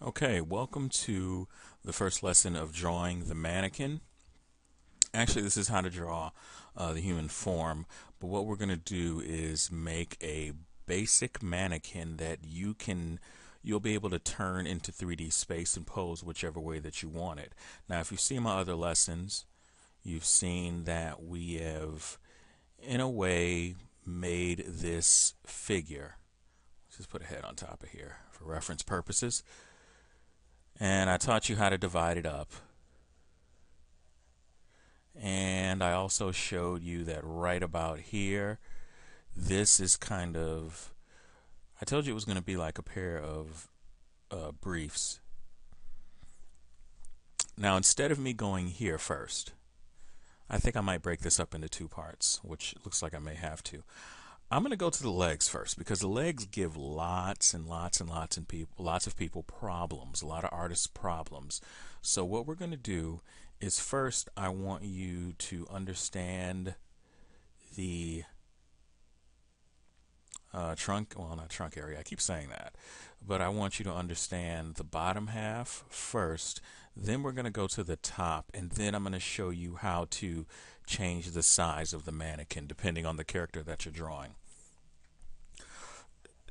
Okay, welcome to the first lesson of drawing the mannequin. Actually, this is how to draw the human form, but what we're going to do is make a basic mannequin that you'll be able to turn into 3D space and pose whichever way that you want it. Now, if you've seen my other lessons, you've seen that we have, in a way, made this figure. Let's just put a head on top of here for reference purposes. And I taught you how to divide it up. And I also showed you that right about here, this is kind of, I told you it was going to be like a pair of briefs. Now, instead of me going here first, I think I might break this up into two parts, which looks like I may have to. I'm going to go to the legs first because the legs give lots and lots and lots and lots of people problems, a lot of artists problems. So what we're going to do is first I want you to understand the trunk, well, not trunk area, I keep saying that, but I want you to understand the bottom half first. Then we're going to go to the top, and then I'm going to show you how to change the size of the mannequin depending on the character that you're drawing.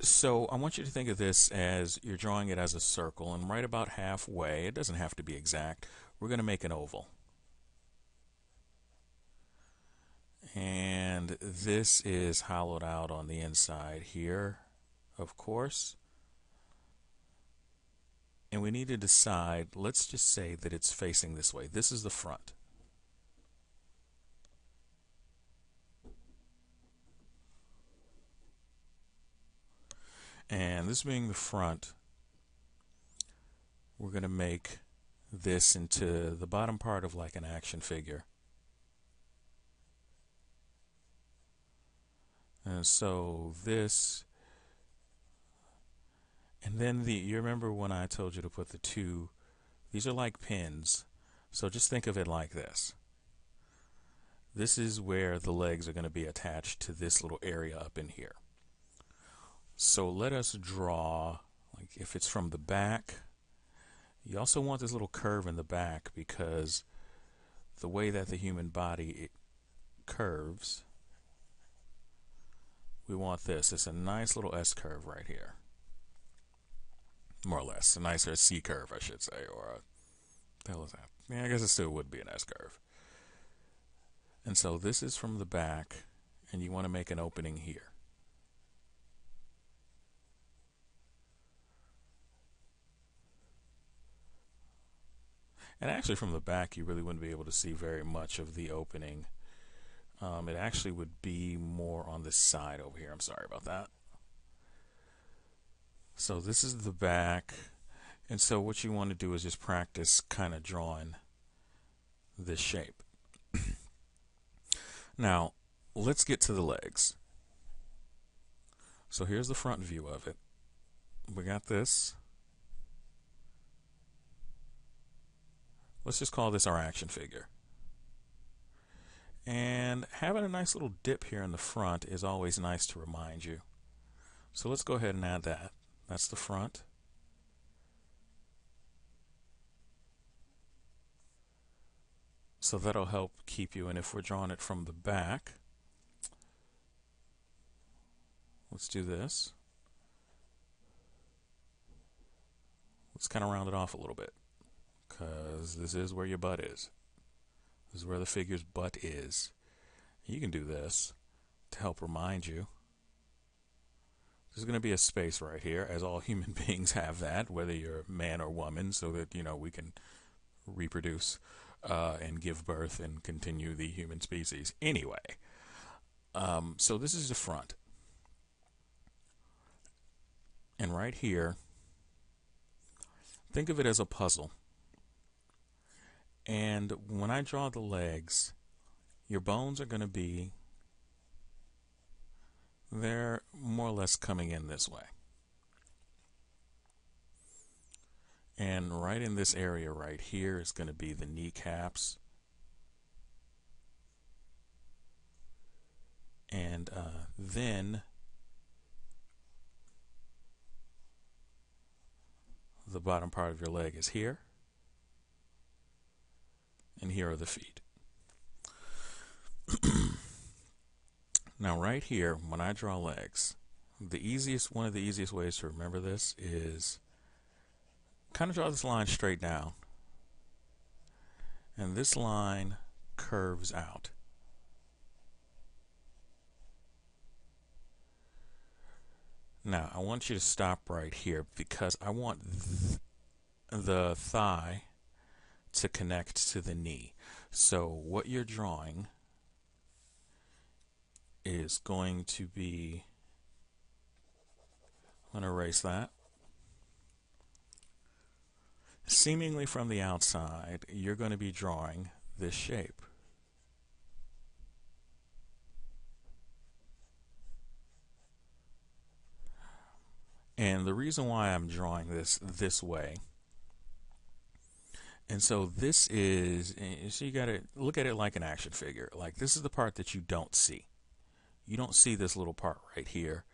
So I want you to think of this as you're drawing it as a circle, and right about halfway, it doesn't have to be exact, we're going to make an oval. And this is hollowed out on the inside here, of course. And we need to decide, let's just say that it's facing this way. This is the front. And this being the front, we're going to make this into the bottom part of like an action figure. And so this, and then you remember when I told you to put the two, these are like pins. So just think of it like this. This is where the legs are going to be attached to this little area up in here. So let us draw, like if it's from the back, you also want this little curve in the back because the way that the human body curves, we want this. It's a nice little S curve right here. More or less. A nicer C curve, I should say. Or what the hell is that? Yeah, I guess it still would be an S curve. And so this is from the back, and you want to make an opening here. And actually from the back you really wouldn't be able to see very much of the opening. It actually would be more on this side over here. I'm sorry about that. So this is the back. And so what you want to do is just practice kind of drawing this shape. Now, let's get to the legs. So here's the front view of it. We got this. Let's just call this our action figure. And having a nice little dip here in the front is always nice to remind you. So let's go ahead and add that. That's the front. So that'll help keep you. And if we're drawing it from the back, let's do this. Let's kind of round it off a little bit because this is where your butt is. This is where the figure's butt is. You can do this to help remind you. There's going to be a space right here, as all human beings have that, whether you're man or woman, so that, you know, we can reproduce and give birth and continue the human species. Anyway, so this is the front. And right here, think of it as a puzzle. And when I draw the legs, your bones are going to be, they're more or less coming in this way. And right in this area right here is going to be the kneecaps. And then the bottom part of your leg is here, and here are the feet. Now right here, when I draw legs, one of the easiest ways to remember this is kind of draw this line straight down, and this line curves out. Now I want you to stop right here because I want the thigh to connect to the knee. So what you're drawing is going to be, I'm going to erase that. Seemingly from the outside, you're going to be drawing this shape. And the reason why I'm drawing this way, and so this is, so you got to look at it like an action figure. Like this is the part that you don't see. You don't see this little part right here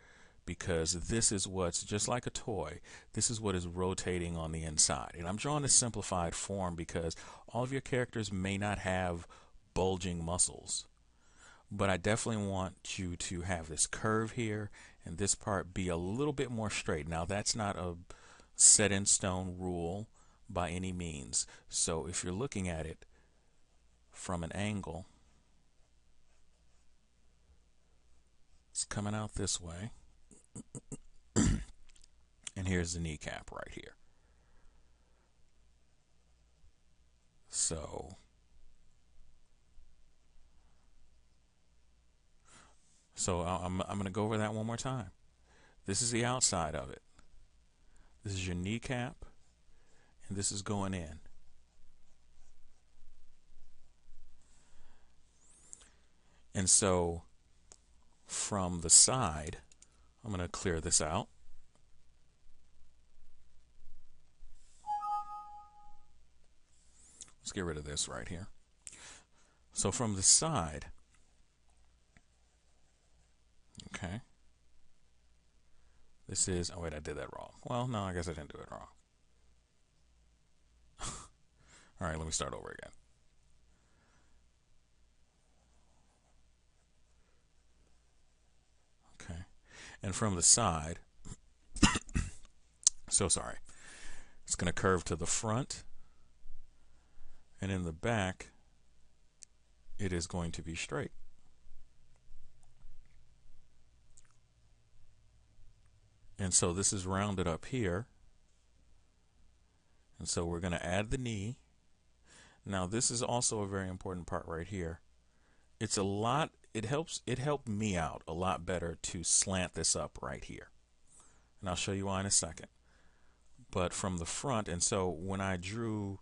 because this is what's just like a toy. This is what is rotating on the inside. And I'm drawing a simplified form because all of your characters may not have bulging muscles. But I definitely want you to have this curve here and this part be a little bit more straight. Now that's not a set in stone rule by any means. So if you're looking at it from an angle, it's coming out this way. And here's the kneecap right here. So I'm going to go over that one more time. This is the outside of it. This is your kneecap, and this is going in. And so from the side, I'm going to clear this out. Let's get rid of this right here. So from the side, okay, this is, oh wait, I did that wrong. Well, no, I guess I didn't do it wrong. All right, let me start over again. Okay, and from the side, so sorry, it's going to curve to the front, and in the back, it is going to be straight. And so this is rounded up here. And so we're going to add the knee. Now this is also a very important part right here. It's a lot, it helped me out a lot better to slant this up right here. And I'll show you why in a second. But from the front, and so when I drew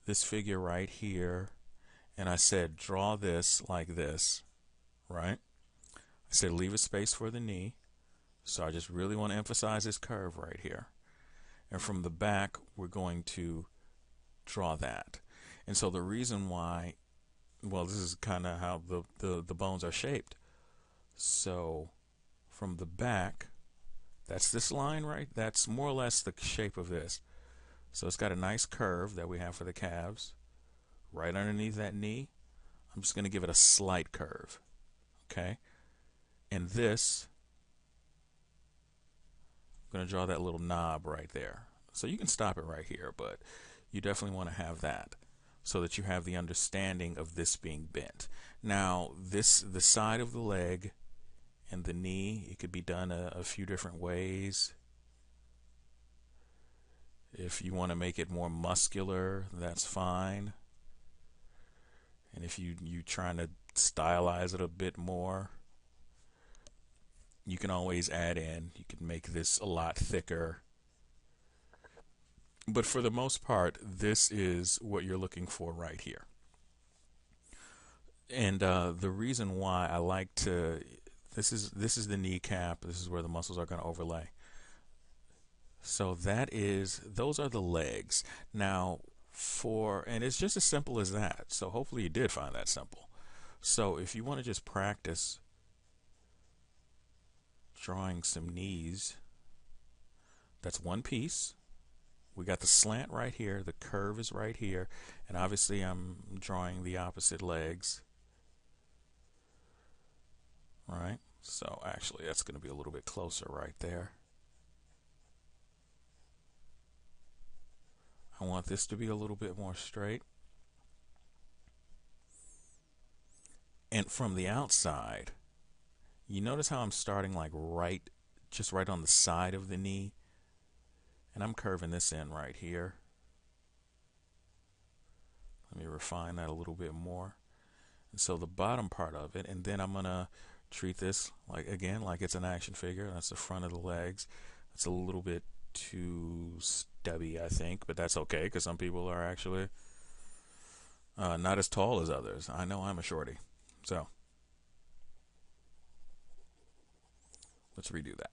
this figure right here, and I said draw this like this, right? I said leave a space for the knee. So I just really want to emphasize this curve right here. And from the back, we're going to draw that. And so the reason why, well, this is kind of how the bones are shaped. So from the back, that's this line, right? That's more or less the shape of this. So it's got a nice curve that we have for the calves. Right underneath that knee, I'm just going to give it a slight curve. Okay? And this, I'm going to draw that little knob right there. So you can stop it right here, but you definitely want to have that so that you have the understanding of this being bent. Now, the side of the leg and the knee, it could be done a few different ways. If you want to make it more muscular, that's fine. And if you trying to stylize it a bit more, you can always add in, you can make this a lot thicker. But for the most part, this is what you're looking for right here. And the reason why I like to, this is the kneecap, this is where the muscles are going to overlay. So those are the legs. Now and it's just as simple as that. So hopefully you did find that simple. So if you want to just practice drawing some knees, that's one piece. we got the slant right here, the curve is right here, and obviously I'm drawing the opposite legs. Right? So actually that's going to be a little bit closer right there. I want this to be a little bit more straight. And from the outside, you notice how I'm starting like just right on the side of the knee, and I'm curving this in right here. Let me refine that a little bit more. And so the bottom part of it, and then I'm gonna treat this like, again, like it's an action figure. That's the front of the legs. That's a little bit too stubby, I think, but that's okay because some people are actually not as tall as others. I know I'm a shorty. So let's redo that.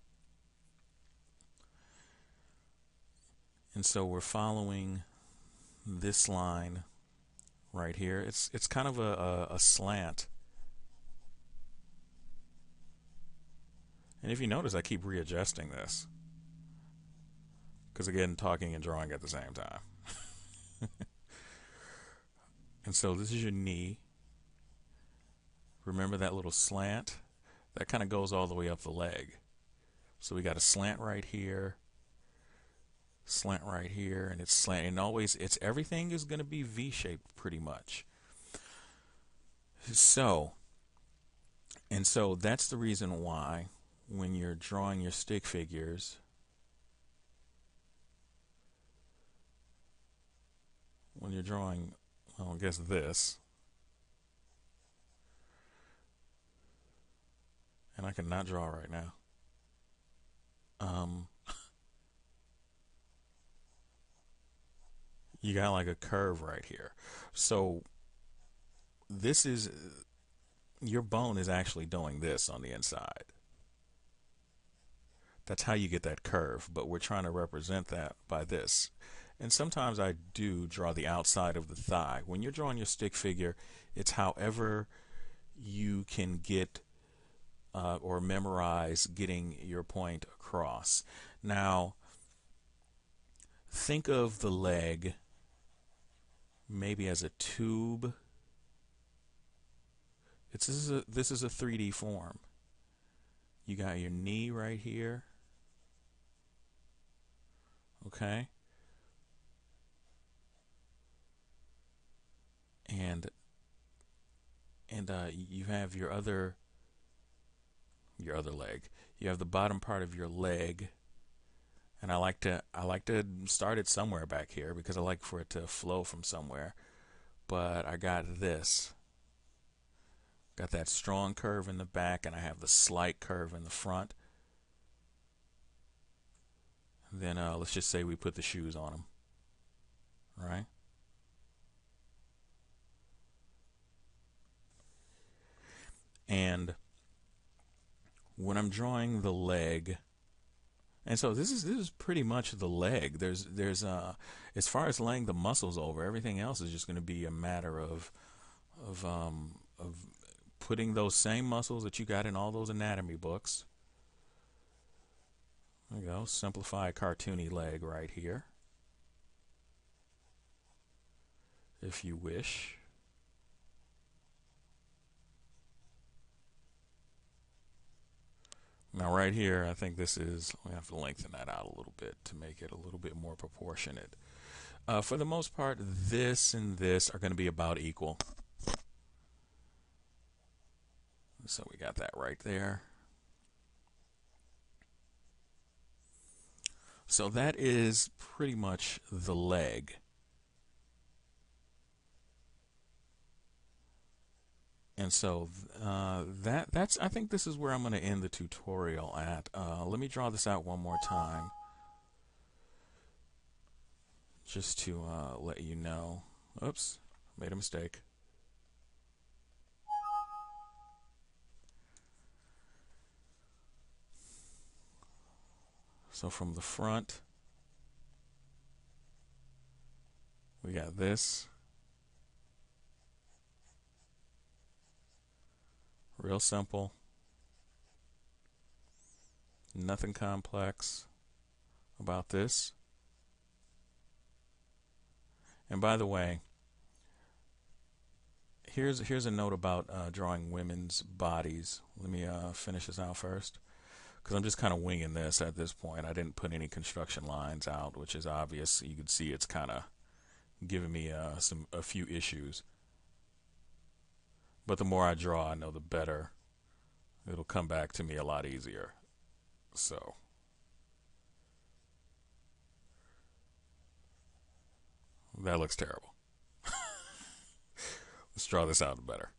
And so we're following this line right here. It's kind of a slant. And if you notice, I keep readjusting this. Because again, talking and drawing at the same time. And so this is your knee. Remember that little slant? That kind of goes all the way up the leg. So we got a slant right here, slant right here, and it's slant. And always, everything is going to be V-shaped pretty much. So that's the reason why when you're drawing your stick figures, when you're drawing, well, I guess this, and I cannot draw right now. You got like a curve right here. So this is, your bone is actually doing this on the inside. That's how you get that curve, but we're trying to represent that by this. And sometimes I do draw the outside of the thigh. When you're drawing your stick figure, it's however you can get or memorize getting your point across. Now, think of the leg maybe as a tube. This is a 3D form. You got your knee right here. Okay? And you have your other leg. You have the bottom part of your leg, and I like to start it somewhere back here because I like for it to flow from somewhere. But I got this. Got that strong curve in the back, and I have the slight curve in the front. Then let's just say we put the shoes on them, right? And when I'm drawing the leg, and so this is pretty much the leg. There's as far as laying the muscles over, everything else is just going to be a matter of putting those same muscles that you got in all those anatomy books. There you go, simplified cartoony leg right here, if you wish. Now right here, I think this is, we have to lengthen that out a little bit to make it a little bit more proportionate. For the most part, this and this are going to be about equal. So we got that right there. So that is pretty much the leg. And so that's, I think this is where I'm going to end the tutorial at. Let me draw this out one more time, just to let you know. Oops, made a mistake. So from the front, we got this. Real simple. Nothing complex about this. And by the way, here's a note about drawing women's bodies. Let me finish this out first, because I'm just kind of winging this at this point. I didn't put any construction lines out, which is obvious. You can see it's kind of giving me a few issues. But the more I draw, I know the better it'll come back to me a lot easier. So that looks terrible. Let's draw this out better.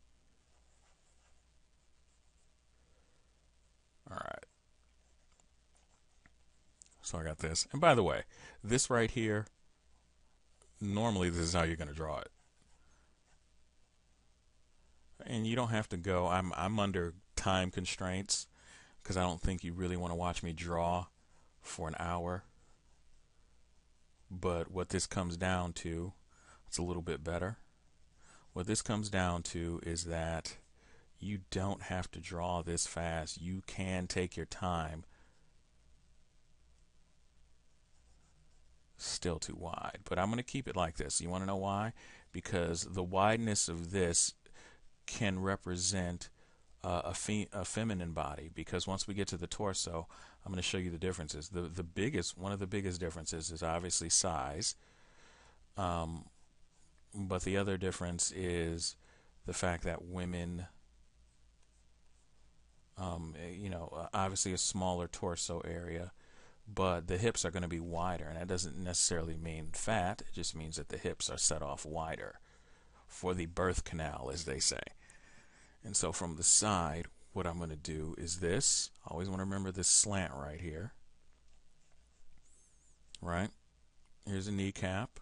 All right. So I got this. And by the way, this right here, normally this is how you're going to draw it. And you don't have to go. I'm under time constraints because I don't think you really want to watch me draw for an hour. But what this comes down to, it's a little bit better. What this comes down to is that you don't have to draw this fast. You can take your time. Still too wide, but I'm going to keep it like this. You want to know why? Because the wideness of this can represent a feminine body. Because once we get to the torso, I'm going to show you the differences. One of the biggest differences is obviously size. But the other difference is the fact that women, obviously a smaller torso area, but the hips are going to be wider, and that doesn't necessarily mean fat. It just means that the hips are set off wider for the birth canal, as they say. And so from the side, what I'm going to do is this. I always want to remember this slant right here. Right? Here's a kneecap.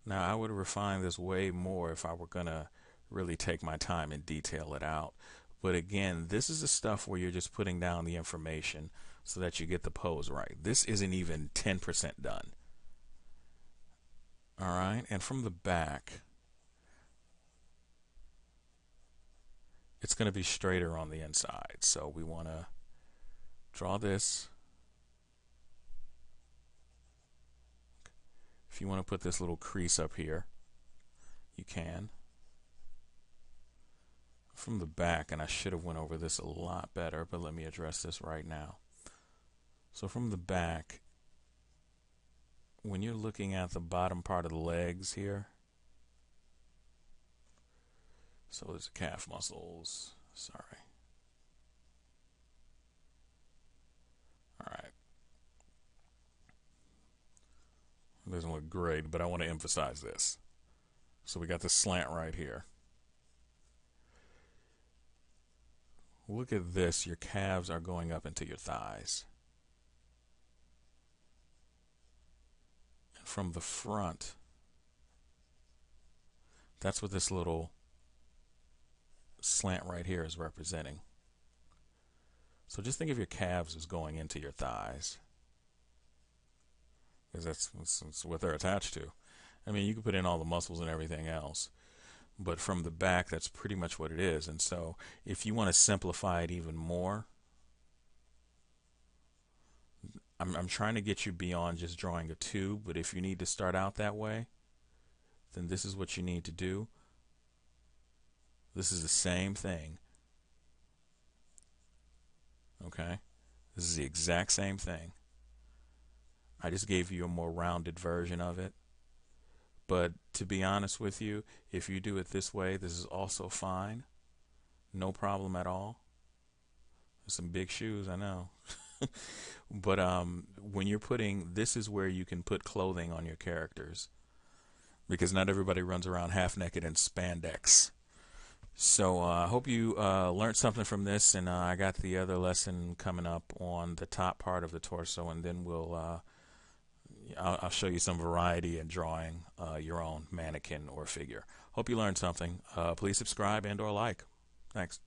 Now, I would refine this way more if I were going to really take my time and detail it out. But again, this is the stuff where you're just putting down the information so that you get the pose right. This isn't even 10% done. All right, and from the back, it's going to be straighter on the inside. So we want to draw this. If you want to put this little crease up here, you can. From the back, and I should have went over this a lot better, but let me address this right now. So from the back, when you're looking at the bottom part of the legs here, so there's the calf muscles, sorry. All right. It doesn't look great, but I want to emphasize this. So we got the slant right here. Look at this. Your calves are going up into your thighs. And from the front, that's what this little slant right here is representing. So just think of your calves as going into your thighs, because that's what they're attached to. I mean, you can put in all the muscles and everything else, but from the back, that's pretty much what it is. And so if you want to simplify it even more, I'm trying to get you beyond just drawing a tube, but if you need to start out that way, then this is what you need to do. This is the same thing. Okay? This is the exact same thing. I just gave you a more rounded version of it. But to be honest with you, if you do it this way, this is also fine. No problem at all. There's some big shoes, I know. But when you're putting, this is where you can put clothing on your characters, because not everybody runs around half naked in spandex. So I hope you learned something from this, and I got the other lesson coming up on the top part of the torso, and then I'll show you some variety in drawing your own mannequin or figure. Hope you learned something. Please subscribe and or like. Thanks.